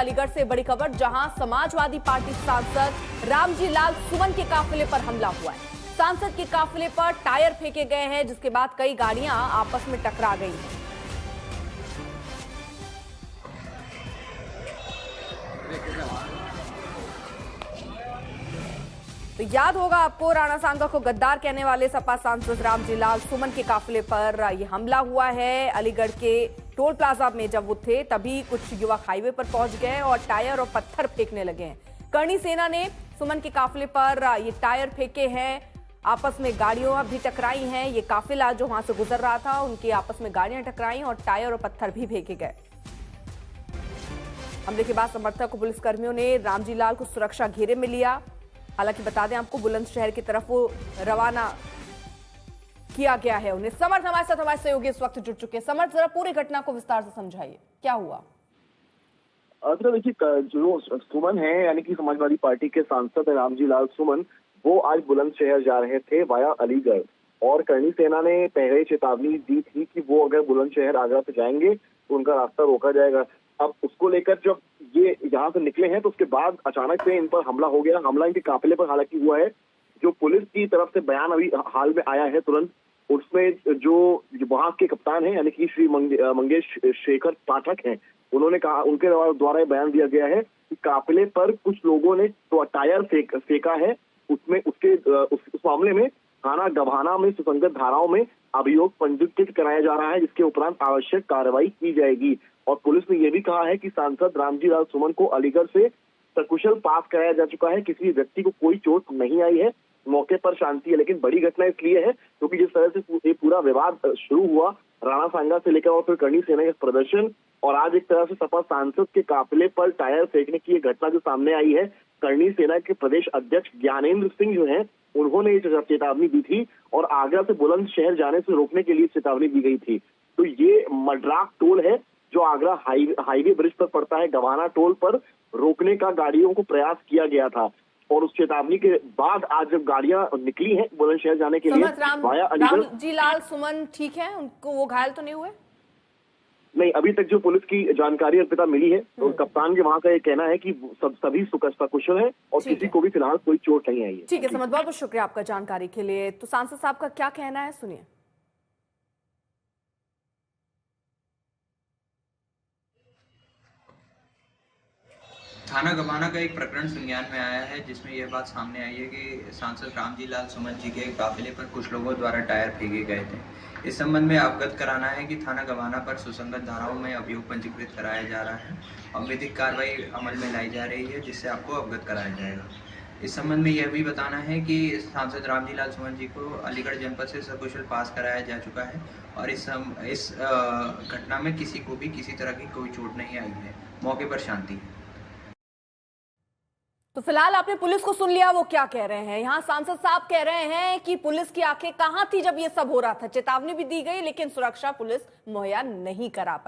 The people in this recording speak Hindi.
अलीगढ़ से बड़ी खबर, जहां समाजवादी पार्टी सांसद रामजी लाल सुमन के काफिले पर हमला हुआ है। सांसद के काफिले पर टायर फेंके गए हैं, जिसके बाद कई गाड़ियां आपस में टकरा गई हैं। तो याद होगा आपको, राणा सांगा को गद्दार कहने वाले सपा सांसद रामजी लाल सुमन के काफिले पर यह हमला हुआ है। अलीगढ़ के टोल प्लाजा में जब वो थे तभी कुछ युवक हाईवे पर पहुंच गए और टायर और पत्थर फेंकने लगे हैं। करणी सेना ने सुमन के काफिले पर ये टायर फेंके हैं, आपस में गाड़ियां भी टकराई हैं। ये काफिला जो वहां से गुजर रहा था, उनके आपस में गाड़ियां टकराई और टायर और पत्थर भी फेंके गए। हमले के बाद समर्थक को पुलिसकर्मियों ने रामजी लाल को सुरक्षा घेरे में लिया। हालांकि बता दें आपको, बुलंदशहर की तरफ वो रवाना किया गया है उन्हें। समर्थ हमारे साथ हमारे सहयोगी इस वक्त जुड़ चुके हैं। समर्थ, जरा पूरी घटना को विस्तार से समझाइए, क्या हुआ? देखिए, जो सुमन है यानी कि समाजवादी पार्टी के सांसद रामजी लाल सुमन, वो आज बुलंदशहर जा रहे थे वाया अलीगढ़, और करणी सेना ने पहले चेतावनी दी थी कि वो अगर बुलंदशहर आगरा से जाएंगे तो उनका रास्ता रोका जाएगा। अब उसको लेकर जब ये यहाँ से निकले हैं तो उसके बाद अचानक से इन पर हमला हो गया। हमला इनके काफिले पर हालांकि हुआ है। जो पुलिस की तरफ से बयान अभी हाल में आया है तुरंत, उसमें जो वहां के कप्तान हैं यानी कि श्री मंगेश शेखर पाठक हैं, उन्होंने कहा, उनके द्वारा बयान दिया गया है कि काफिले पर कुछ लोगों ने तो टायर फेंका है। उसमें उस मामले में थाना गभाना में सुसंगत धाराओं में अभियोग पंजीकृत कराया जा रहा है, जिसके उपरांत आवश्यक कार्रवाई की जाएगी। और पुलिस ने यह भी कहा है कि सांसद रामजी लाल सुमन को अलीगढ़ से सकुशल पास कराया जा चुका है। किसी व्यक्ति को कोई चोट नहीं आई है, मौके पर शांति है। लेकिन बड़ी घटना इसलिए है क्योंकि जिस तरह से ये पूरा विवाद शुरू हुआ, राणा सांगा से लेकर और फिर करणी सेना के प्रदर्शन, और आज एक तरह से सपा सांसद के काफिले पर टायर फेंकने की ये घटना जो सामने आई है। करणी सेना के प्रदेश अध्यक्ष ज्ञानेंद्र सिंह जो है, उन्होंने ये चेतावनी दी थी और आगरा से बुलंदशहर जाने से रोकने के लिए चेतावनी दी गई थी। तो ये मड्राक टोल है जो आगरा हाईवे ब्रिज पर पड़ता है, गवाना टोल पर रोकने का गाड़ियों को प्रयास किया गया था। और उस चेतावनी के बाद आज जब गाड़ियां निकली हैं बुलंदशहर जाने के लिए वाया अलीगढ़। रामजी लाल सुमन ठीक है, उनको वो घायल तो नहीं हुए? नहीं, अभी तक जो पुलिस की जानकारी अर्पिता मिली है तो कप्तान के वहां का ये कहना है कि सभी सकुशल है और किसी को भी फिलहाल कोई चोट नहीं आई है। ठीक है समर्थ, बहुत बहुत शुक्रिया आपका जानकारी के लिए। तो सांसद साहब का क्या कहना है, सुनिए। थाना गभाना का एक प्रकरण संज्ञान में आया है, जिसमें यह बात सामने आई है कि सांसद रामजी लाल सुमन जी के काफिले पर कुछ लोगों द्वारा टायर फेंके गए थे। इस संबंध में अवगत कराना है कि थाना गभाना पर सुसंगत धाराओं में अभियोग पंजीकृत कराया जा रहा है और विधिक कार्रवाई अमल में लाई जा रही है, जिससे आपको अवगत कराया जाएगा। इस संबंध में यह भी बताना है कि सांसद रामजी लाल सुमन जी को अलीगढ़ जनपद से सकुशल पास कराया जा चुका है और इस घटना में किसी को भी किसी तरह की कोई चोट नहीं आई है, मौके पर शांति है। तो फिलहाल आपने पुलिस को सुन लिया, वो क्या कह रहे हैं। यहाँ सांसद साहब कह रहे हैं कि पुलिस की आंखें कहां थी जब ये सब हो रहा था। चेतावनी भी दी गई लेकिन सुरक्षा पुलिस मुहैया नहीं करा पाई।